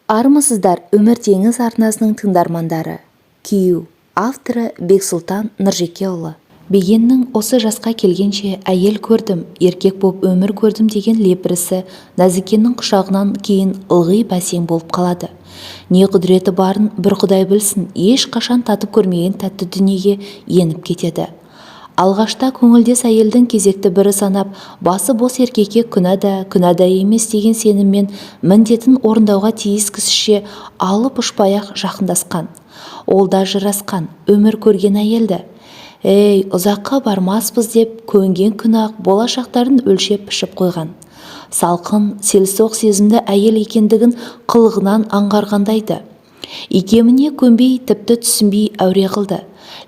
Армысыздар Өмір Теңіз арнасының тыңдармандары. Кию. Авторы Бексұлтан Нұржекеұлы. Бегеннің осы жасқа келгенше әйел көрдім, еркек боп өмір көрдім деген лепірісі Нәзікеннің құшағынан кейін ылғи бәсең болып қалады. Не құдіреті барын бір Құдай білсін, ешқашан татып көрмеген тәтті дүниеге еніп кетеді. Алғашта көңілдес әйелдің кезекті бірі санап, басы бос еркекке күнәда емес деген сеніммен міндетін орындауға тиіс кісіше алып ұшпай-ақ жақындасқан. Ол да жырасқан, өмір көрген әйелді. Ей, ұзаққа бармаспыз деп көнген күні-ақ болашақтарын өлшеп пішіп қойған. Салқын, селсоқ сезімді әйел екендігін қылығынан аңғарғандайды. Икеміне көнбей, тіпті түсінбей әуре қылды.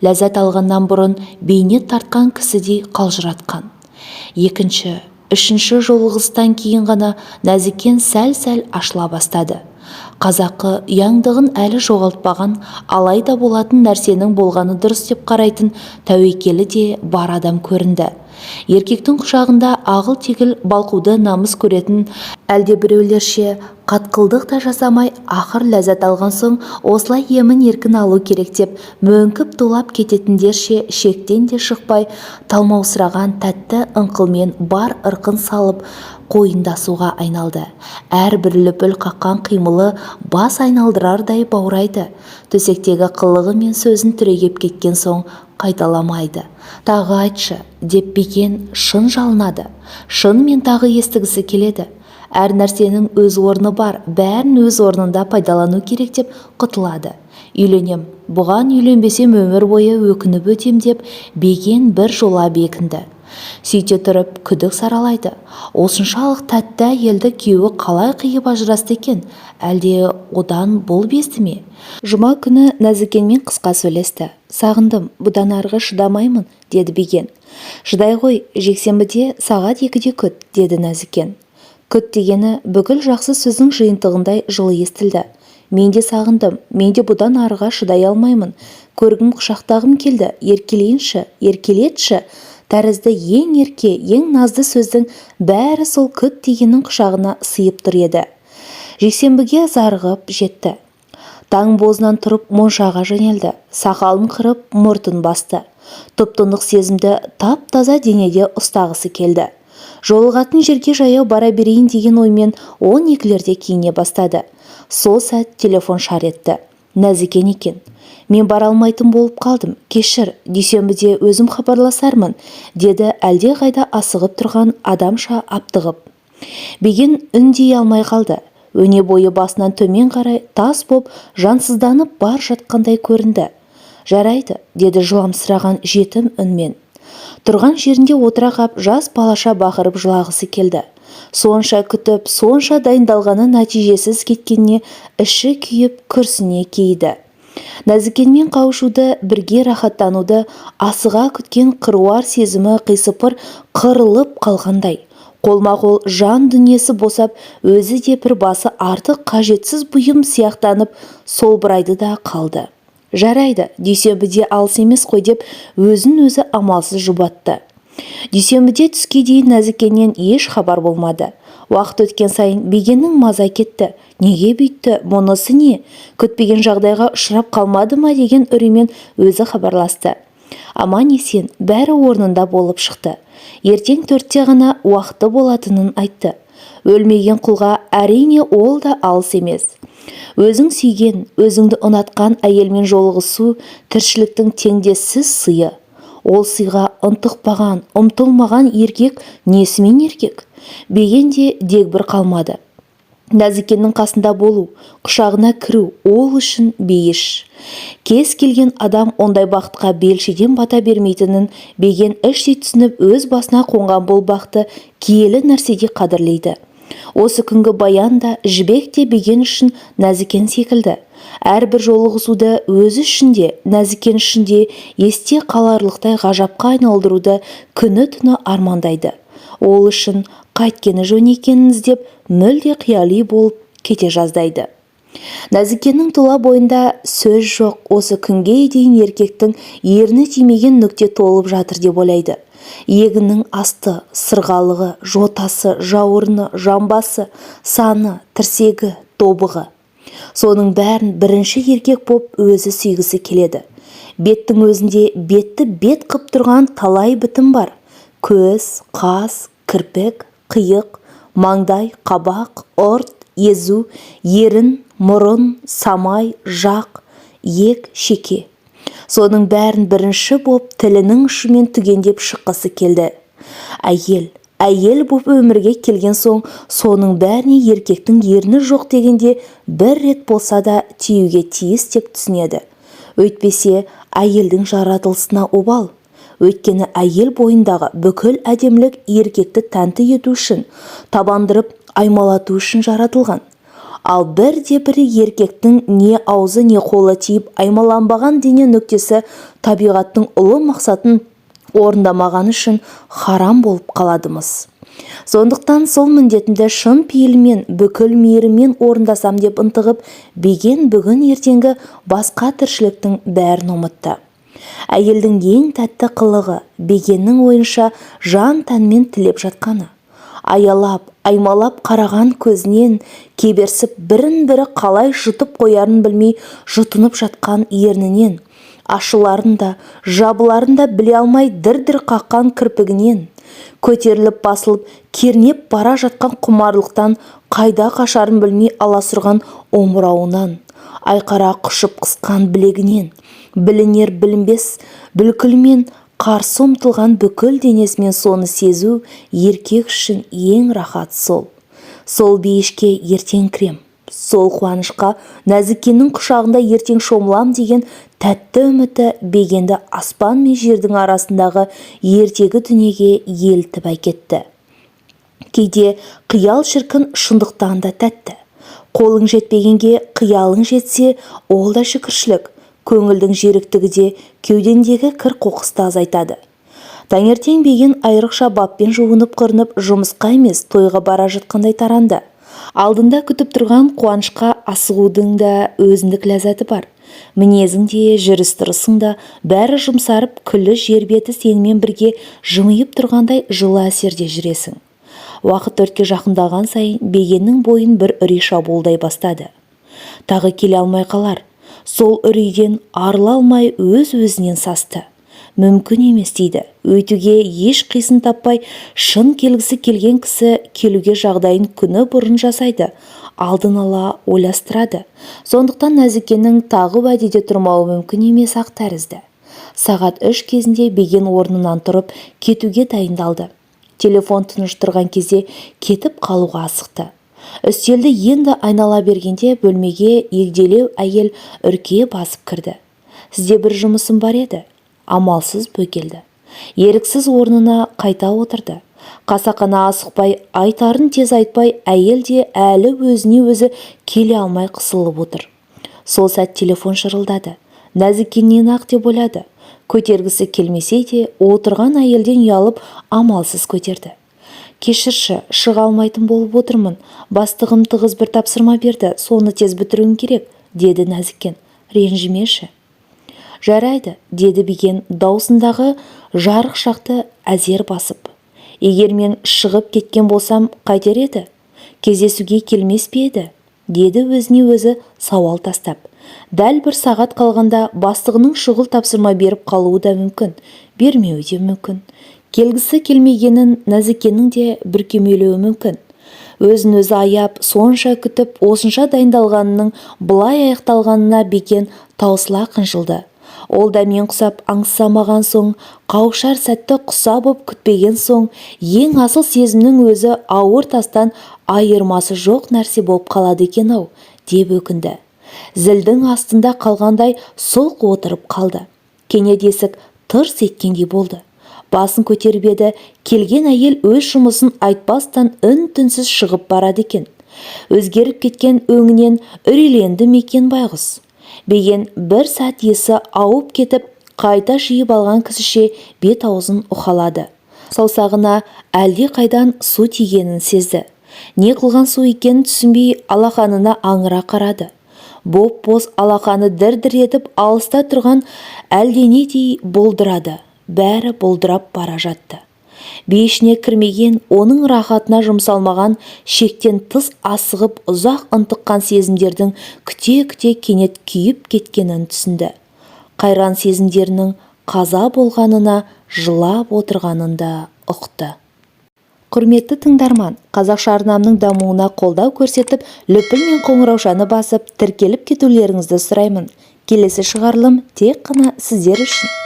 Ләззат алғаннан бұрын бейнет тартқан кісідей қалжыратқан. Екінші, үшінші жолығыстан кейін ғана Нәзікен сәл-сәл ашыла бастады. Қазақы ұяңдығын әлі жоғалтпаған, алайда болатын нәрсенің болғаны дұрыс деп қарайтын тәуекелі де бар адам көрінді. Еркектің құшағында ағыл-тегіл балқуды намыс көретін әлде біреулерше қатқылдық та жасамай ақыр ләззат алған соң осылай емін еркін алу керек деп мөңкіп тулап кететіндерше шектен де шықпай талмаусыраған тәтті ыңқылмен бар ырқын салып қойындасуға айналды. Әрбір лүпіл қаққан қимылы бас айналдырардай баурайды. Төсектегі қылығы мен сөзін түрегеп кеткен соң қайталамайды. Тағы айтшы, деп Беген шын жалынады. Шынымен тағы естігісі келеді. Әр нәрсенің өз орны бар, бәрін өз орнында пайдалану керек деп құтылады. Үйленем, бұған үйленбесем өмір бойы өкініп өтем деп Беген бір жола бекінді. Сөйте тұрып күдік саралайды. Осыншалық тәтті әйелді күйеуі қалай қиып ажырасты екен? Әлде одан бұл безді ме? Жұма күні Нәзікенмен қысқа сөйлесті. Сағындым, бұдан арғы шыдамаймын, деді Беген. Шыдай ғой, жексенбіде сағат 2-де күт, деді Нәзікен. Күт дегені бүкіл жақсы сөздің жиынтығындай жылы естілді. Мен де сағындым, мен де бұдан арыға шыдай алмаймын. Көргім құшақтағым келді, еркелейінші, еркелетші. Тәрізді ең ерке, ең назды сөздің бәрі сол күт дегеннің құшағына сыйып тұр еді. Жексенбіге зарығып жетті. Таң бозынан тұрып моншаға жөнелді. Сақалын қырып, мұртын басты. Тұп-тұнық сезімді тап-таза денеде ұстағысы келді. Жолығатын жерге жаяу бара берейін деген оймен 12-лерде киіне бастады. Сол сәт телефон шар етті. Нәзікен екен. Мен бара алмайтын болып қалдым. Кешір, дүйсенбіде өзім хабарласармын, деді әлде қайда асығып тұрған адамша аптығып. Беген үндей алмай қалды. Өне бойы басынан төмен қарай тас боп жансызданып бар жатқандай көрінді. Жарайды, деді жыламсыраған жетім үнмен. Тұрған жерінде отыра қап жас балаша бақырып жылағысы келді. Сонша күтіп, сонша дайындалғаны нәтижесіз кеткеніне іші күйіп күрсіне кейді. Нәзікенмен қауышуды, бірге рахаттануды асыға күткен қыруар сезімі қисыпыр қырылып қалғандай. Қолма-қол жан дүниесі босап, өзі де бір басы артық қажетсіз бұйым сияқтанып солбырайды да қалды. Жарайды, дүйсенбіде алыс емес қой деп өзін өзі амалсыз жұбатты. Дүйсенбіде түске дейін Нәзікеннен еш хабар болмады. Уақыт өткен сайын Бегеннің маза кетті. Неге бүйтті, мұнысы не? Күтпеген жағдайға ұшырап қалмады ма деген үреймен өзі хабарласты. Аман есен, бәрі орнында болып шықты. Ертең 4-те ғана уақыты болатынын айтты. Өлмеген құлға әрине ол да алыс емес. Өзің сүйген, өзіңді ұнатқан әйелмен жолығысу тіршіліктің теңдессіз сыйы. Ол сыйға ынтықпаған, ұмтылмаған еркек несімен еркек? Беген де дегбір қалмады. Нәзікеннің қасында болу, құшағына кіру, ол үшін бейіш. Кез келген адам ондай бақытқа белшеден бата бермейтінін Беген іштей түсініп өз басына қонған бұл бақты киелі нәрседе қадірлейді. Осы күнгі баян да жібек те Беген үшін Нәзікен секілді. Әрбір жолығысуды өзі үшін де, Нәзікен үшін де есте қаларлықтай ғажапқа айналдыруды күні-түні армандайды. Ол үшін қайткені жөн екенін іздеп мүлде қияли болып кете жаздайды. Нәзікеннің тұла бойында сөз жоқ, осы күнге дейін еркектің ерні тимеген нүкте толып жатыр деп ойлайды. Егіннің асты, сырғалығы, жотасы, жауырыны, жамбасы, саны, тірсегі, тобығы. Соның бәрін бірінші еркек боп өзі сүйгісі келеді. Беттің өзінде бетті бет қып тұрған талай бітім бар. Көз, қас, кірпік, қиық, маңдай, қабақ, ұрт, езу, ерін, мұрын, самай, жақ, иек, шеке. Соның бәрін бірінші боп тілінің ұшымен түгендеп шыққысы келді. Әйел боп өмірге келген соң, соның бәріне еркектің ерні жоқ дегенде бір рет болса да тиюге тиіс деп түсінеді. Өйтпесе, әйелдің жаратылысына обал. Өйткені әйел бойындағы бүкіл әдемілік еркекті тәнті ету үшін, табандырып, аймалату үшін жаратылған. Ал бірде-бірі еркектің не аузы не қолы тиіп аймаланбаған дене нүктесі табиғаттың ұлы мақсатын орындамаған үшін харам болып қаладымыз. Сондықтан сол міндетімді шын пейілмен, бүкіл мейіріммен орындасам деп ынтығып, Беген бүгін ертеңгі басқа тіршіліктің бәрін ұмытты. Әйелдің ең тәтті қылығы Бегеннің ойынша жан тәнмен тілеп жатқаны. Аялап, аймалап қараған көзінен кеберсіп бірін-бірі қалай жұтып қоярын білмей жұтынып жатқан ернінен, ашыларын да, жабыларын да біле алмай дір-дір қаққан кірпігінен, көтеріліп басылып кернеп бара жатқан құмарлықтан қайда қашарын білмей аласұрған омырауынан, айқара құшып қысқан білегінен, білінер білінбес бүлкілмен қарсы ұмтылған бүкіл денесімен соны сезу еркек үшін ең рахат сол. Сол бейішке ертең кірем, сол қуанышқа Нәзікеннің құшағында ертең шомылам деген тәтті үміті Бегенді аспан мен жердің арасындағы ертегі дүниеге елтіп әкетті. Кейде қиял шіркін шындықтан да тәтті. Қолың жетпегенге қиялың жетсе, ол да шүкіршілік. Көңілдің жеріктігі де кеудендегі кір қоқысты азайтады. Таңертең Беген айрықша баппен жуынып қырынып жұмысқа емес тойға бара жатқандай таранды. Алдында күтіп тұрған қуанышқа асығудың да өзіндік ләззаты бар. Мінезің де, жүріс-тұрысың да бәрі жұмсарып, күллі жер беті сенімен бірге жымиып тұрғандай жылы әсерде жүресің. Уақыт өртке жақындаған сайын Бегеннің бойын бір үрей шабуылдай бастады. Тағы келе алмай қалар. Сол үрейден арыла алмай өз-өзінен састы. Мүмкін емес дейді. Өйтуге еш қисын таппай, шын келгісі келген кісі келуге жағдайын күні бұрын жасайды, алдын ала ойластырады. Сондықтан Нәзікенің тағы уәдеде тұрмауы мүмкін емес ақ тәрізді. Сағат 3 кезінде Беген орнынан тұрып, кетуге дайындалды. Телефон тыныш тұрған кезде кетіп қалуға асықты. Үстелді енді айнала бергенде бөлмеге егделеу әйел үрке басып кірді. Сізде бір жұмысым бар еді. Амалсыз бөгелді. Еріксіз орнына қайта отырды. Қасақана асықпай, айтарын тез айтпай, әйел де әлі өзіне өзі келе алмай қысылып отыр. Сол сәт телефон шырылдады. Нәзікеннен ақ деп ойлады. Көтергісі келмесе де, отырған әйелден ұялып амалсыз көтерді. Кешірші, шыға алмайтын болып отырмын. Бастығым тығыз бір тапсырма берді, соны тез бітіруім керек, деді Нәзікен. Ренжімеші. Жарайды, деді Беген даусындағы жарық шақты әзер басып. Егер мен шығып кеткен болсам, қайтер еді? Кездесуге келмес пе еді? Деді өзіне өзі сауал тастап. Дәл бір сағат қалғанда бастығының шұғыл тапсырма беріп қалуы да мүмкін, бермеуі де мүмкін. Келгісі келмегенін Нәзікеннің де бүркемелеуі мүмкін. Өзін өзі аяп, сонша күтіп, осынша дайындалғанының бұлай аяқталғанына Беген таусыла қынжылды. Ол да мен құсап аңсамаған соң, қауышар сәтті құса боп күтпеген соң, ең асыл сезімнің өзі ауыр тастан айырмасы жоқ нәрсе болып қалады екен-ау, деп өкінді. Зілдің астында қалғандай сұлқ отырып қалды. Кенет есік тырс еткендей болды. Басын көтеріп еді, келген әйел өз жұмысын айтпастан үн-түнсіз шығып барады екен. Өзгеріп кеткен өңінен үрейленді мекен байғұс. Беген бір сәт есі ауып кетіп, қайта жиып алған кісіше бет-аузын уқалады. Саусағына әлде қайдан су тигенін сезді. Не қылған су екенін түсінбей алақанына аңыра қарады. Боп-боз алақаны дір-дір етіп алыста тұрған әлденедей бұлдырады. Бәрі бұлдырап бара жатты. Бейішіне кірмеген, оның рахатына жұмсалмаған, шектен тыс асығып ұзақ ынтыққан сезімдердің күте-күте кенет күйіп кеткенін түсінді. Қайран сезімдерінің қаза болғанына жылап отырғанын да ұқты. Құрметті тыңдарман, қазақша арнамның дамуына қолдау көрсетіп, лүпіл мен қоңыраушаны басып, тіркеліп кетулеріңізді сұраймын. Келесі шығарылым тек қана сіздер үшін.